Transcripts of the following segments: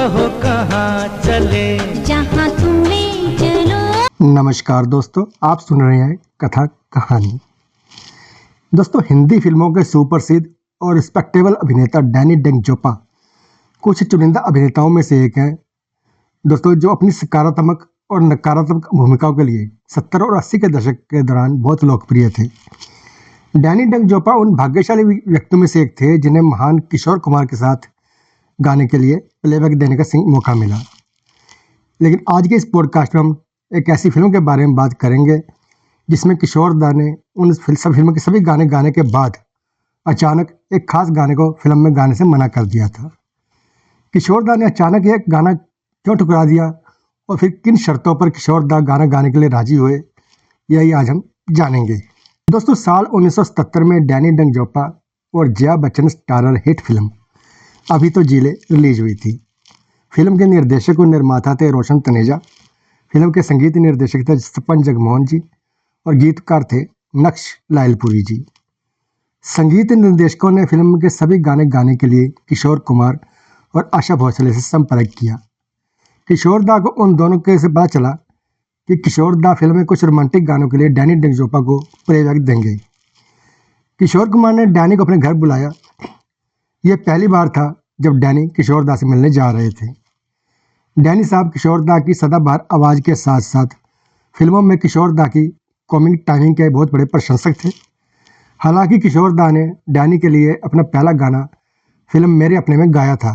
हो कहाँ चले जहाँ तुम ले चलो। नमस्कार दोस्तों, आप सुन रहे हैं कथा कहानी। दोस्तों, हिंदी फिल्मों के सुप्रसिद्ध और रिस्पेक्टेबल अभिनेता डैनी डेंगजोपा कुछ चुनिंदा अभिनेताओं में से एक हैं दोस्तों, जो अपनी सकारात्मक और नकारात्मक भूमिकाओं के लिए 70 और 80 के दशक के दौरान बहुत लोकप्रिय थे। डैनी डेंगजोपा उन भाग्यशाली व्यक्तियों में से एक थे जिन्हें महान किशोर कुमार के साथ गाने के लिए प्लेबैक देने का मौका मिला। लेकिन आज के इस पॉडकास्ट में हम एक ऐसी फिल्म के बारे में बात करेंगे जिसमें किशोर दा ने उन सब फिल्मों के सभी गाने गाने के बाद अचानक एक खास गाने को फिल्म में गाने से मना कर दिया था। किशोर दा ने अचानक एक गाना क्यों ठुकरा दिया और फिर किन शर्तों पर किशोर दा गाना गाने के लिए राजी हुए, यही आज हम जानेंगे। दोस्तों, साल 1977 में डैनी डेंगजोपा और Jaya Bachchan starrer hit film अभी तो जी ले रिलीज हुई थी। फिल्म के निर्देशक और निर्माता थे रोशन तनेजा। फिल्म के संगीत निर्देशक थे सपन जगमोहन जी और गीतकार थे नक्श लायलपुरी जी। संगीत निर्देशकों ने फिल्म के सभी गाने गाने के लिए किशोर कुमार और आशा भोसले से संपर्क किया। किशोर दा को उन दोनों के से पता चला कि किशोर दा फिल्म में कुछ रोमांटिक गानों के लिए डैनी डेंगजोपा को प्लेबैक देंगे। किशोर कुमार ने डैनी को अपने घर बुलाया। यह पहली बार था जब डैनी किशोर दा से मिलने जा रहे थे। डैनी साहब किशोर दा की सदाबहार आवाज़ के साथ साथ फिल्मों में किशोर दा की कॉमिक टाइमिंग के बहुत बड़े प्रशंसक थे। हालांकि किशोर दा ने डैनी के लिए अपना पहला गाना फिल्म मेरे अपने में गाया था,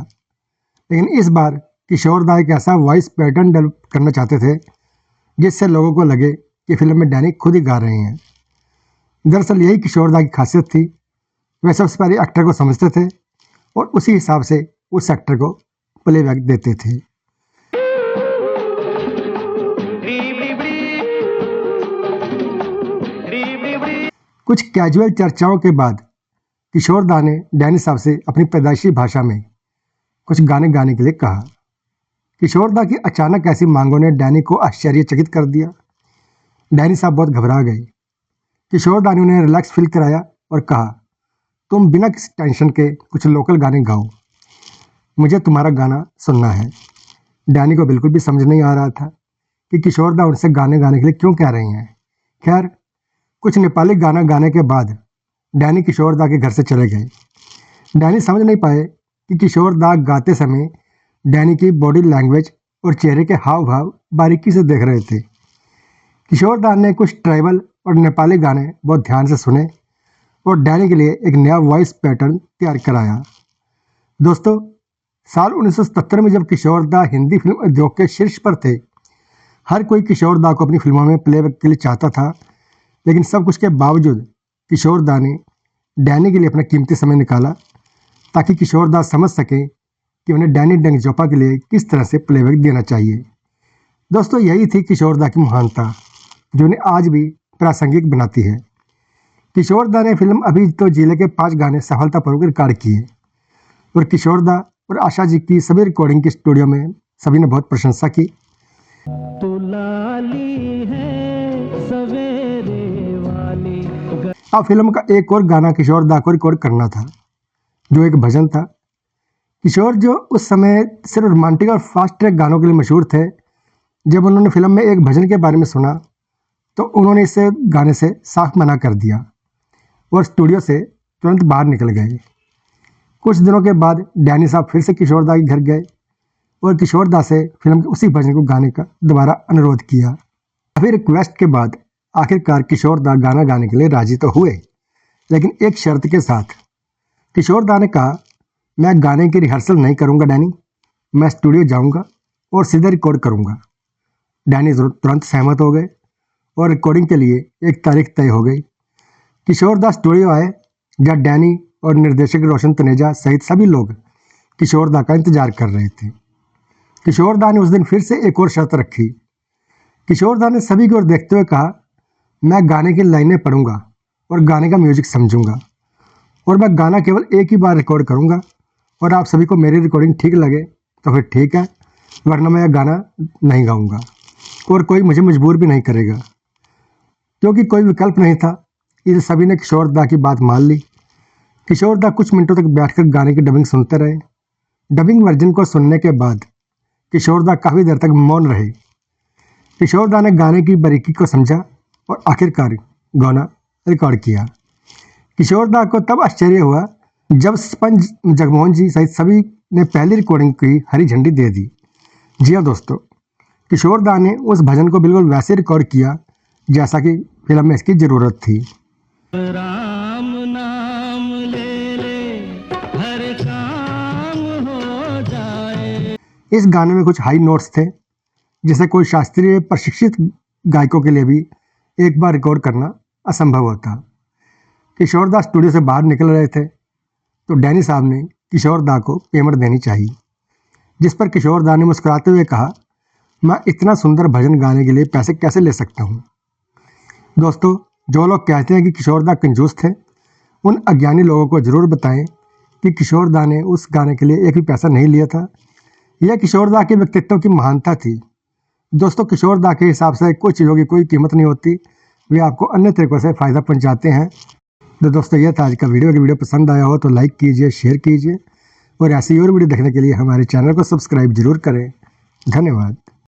लेकिन इस बार किशोर दा एक ऐसा वॉइस पैटर्न डेवलप करना चाहते थे जिससे लोगों को लगे कि फिल्म में डैनी खुद ही गा रहे हैं। दरअसल यही किशोर दा की खासियत थी। वे सबसे पहले एक्टर को समझते थे और उसी हिसाब से उस एक्टर को प्लेबैक देते थे। कुछ कैजुअल चर्चाओं के बाद किशोर दा ने डैनी साहब से अपनी पैदाइशी भाषा में कुछ गाने गाने के लिए कहा। किशोर दा की अचानक ऐसी मांगों ने डैनी को आश्चर्यचकित कर दिया। डैनी साहब बहुत घबरा गए। किशोर दा ने उन्हें रिलैक्स फील कराया और कहा, तुम बिना किसी टेंशन के कुछ लोकल गाने गाओ, मुझे तुम्हारा गाना सुनना है। डैनी को बिल्कुल भी समझ नहीं आ रहा था कि किशोर दा उनसे गाने गाने के लिए क्यों कह रहे हैं। खैर, कुछ नेपाली गाना गाने के बाद डैनी किशोर दा के घर से चले गए। डैनी समझ नहीं पाए कि किशोर दा गाते समय डैनी की बॉडी लैंग्वेज और चेहरे के हाव भाव बारीकी से देख रहे थे। किशोर दा ने कुछ ट्राइबल और नेपाली गाने बहुत ध्यान से सुने और डैनी के लिए एक नया वॉइस पैटर्न तैयार कराया। दोस्तों, साल 1977 में जब किशोर दा हिंदी फिल्म उद्योग के शीर्ष पर थे, हर कोई किशोर दा को अपनी फिल्मों में प्लेबैक के लिए चाहता था, लेकिन सब कुछ के बावजूद किशोर दा ने डैनी के लिए अपना कीमती समय निकाला ताकि किशोर दा समझ सकें कि उन्हें डैनी डेंगजोपा के लिए किस तरह से प्लेबैक देना चाहिए। दोस्तों, यही थी किशोर दा की महानता जो उन्हें आज भी प्रासंगिक बनाती है। किशोर दा ने फिल्म अभी तो जिले के 5 गाने सफलतापूर्वक रिकॉर्ड किए और किशोर दा और आशा जी की सभी रिकॉर्डिंग की स्टूडियो में सभी ने बहुत प्रशंसा की। तू लाली है सवेरे वाली। अब फिल्म का एक और गाना किशोर दा को रिकॉर्ड करना था जो एक भजन था। किशोर जो उस समय सिर्फ रोमांटिक और फास्ट ट्रैक गानों के लिए मशहूर थे, जब उन्होंने फिल्म में एक भजन के बारे में सुना तो उन्होंने इसे गाने से साफ मना कर दिया और स्टूडियो से तुरंत बाहर निकल गए। कुछ दिनों के बाद डैनी साहब फिर से किशोर दा के घर गए और किशोर दा से फिल्म के उसी भजन को गाने का दोबारा अनुरोध किया। काफ़ी रिक्वेस्ट के बाद आखिरकार किशोर दा गाना गाने के लिए राजी तो हुए, लेकिन एक शर्त के साथ। किशोर दा ने कहा, मैं गाने की रिहर्सल नहीं करूंगा डैनी, मैं स्टूडियो जाऊंगा और सीधे रिकॉर्ड करूंगा। डैनी तुरंत सहमत हो गए और रिकॉर्डिंग के लिए एक तारीख तय हो गई। किशोर दा स्टूडियो आए जहाँ डैनी और निर्देशक रोशन तनेजा सहित सभी लोग किशोर दा का इंतजार कर रहे थे। किशोर दा ने उस दिन फिर से एक और शर्त रखी। किशोर दा ने सभी की ओर देखते हुए कहा, मैं गाने की लाइनें पढ़ूंगा और गाने का म्यूजिक समझूंगा और मैं गाना केवल एक ही बार रिकॉर्ड करूंगा और आप सभी को मेरी रिकॉर्डिंग ठीक लगे तो फिर ठीक है, वरना मैं यह गाना नहीं गाऊंगा और कोई मुझे मजबूर भी नहीं करेगा। क्योंकि कोई विकल्प नहीं था, इसलिए सभी ने किशोर दा की बात मान ली। किशोर दा कुछ मिनटों तक बैठकर गाने की डबिंग सुनते रहे। डबिंग वर्जन को सुनने के बाद किशोरदा काफ़ी देर तक मौन रहे। किशोरदा ने गाने की बारीकी को समझा और आखिरकार गाना रिकॉर्ड किया। किशोरदा को तब आश्चर्य हुआ जब स्पंज जगमोहन जी सहित सभी ने पहली रिकॉर्डिंग की हरी झंडी दे दी। जी हाँ दोस्तों, किशोरदा ने उस भजन को बिल्कुल वैसे रिकॉर्ड किया जैसा कि फिल्म में इसकी ज़रूरत थी। राम नाम ले ले हर काम हो जाए। इस गाने में कुछ हाई नोट्स थे जिसे कोई शास्त्रीय प्रशिक्षित गायकों के लिए भी एक बार रिकॉर्ड करना असंभव होता। किशोरदा स्टूडियो से बाहर निकल रहे थे तो डैनी साहब ने किशोरदा को पेमेंट देनी चाहिए, जिस पर किशोरदा ने मुस्कुराते हुए कहा, मैं इतना सुंदर भजन गाने के लिए पैसे कैसे ले सकता हूँ। दोस्तों, जो लोग कहते हैं कि किशोरदा कंजूस थे, उन अज्ञानी लोगों को ज़रूर बताएं कि किशोरदा ने उस गाने के लिए एक भी पैसा नहीं लिया था। यह किशोरदा के व्यक्तित्व की महानता थी। दोस्तों, किशोरदा के हिसाब से कुछ चीज़ों की कोई कीमत नहीं होती, वे आपको अन्य तरीक़ों से फ़ायदा पहुंचाते हैं। तो दोस्तों, यह था आज का वीडियो। अगर वीडियो पसंद आया हो तो लाइक कीजिए, शेयर कीजिए और ऐसी और वीडियो देखने के लिए हमारे चैनल को सब्सक्राइब जरूर करें। धन्यवाद।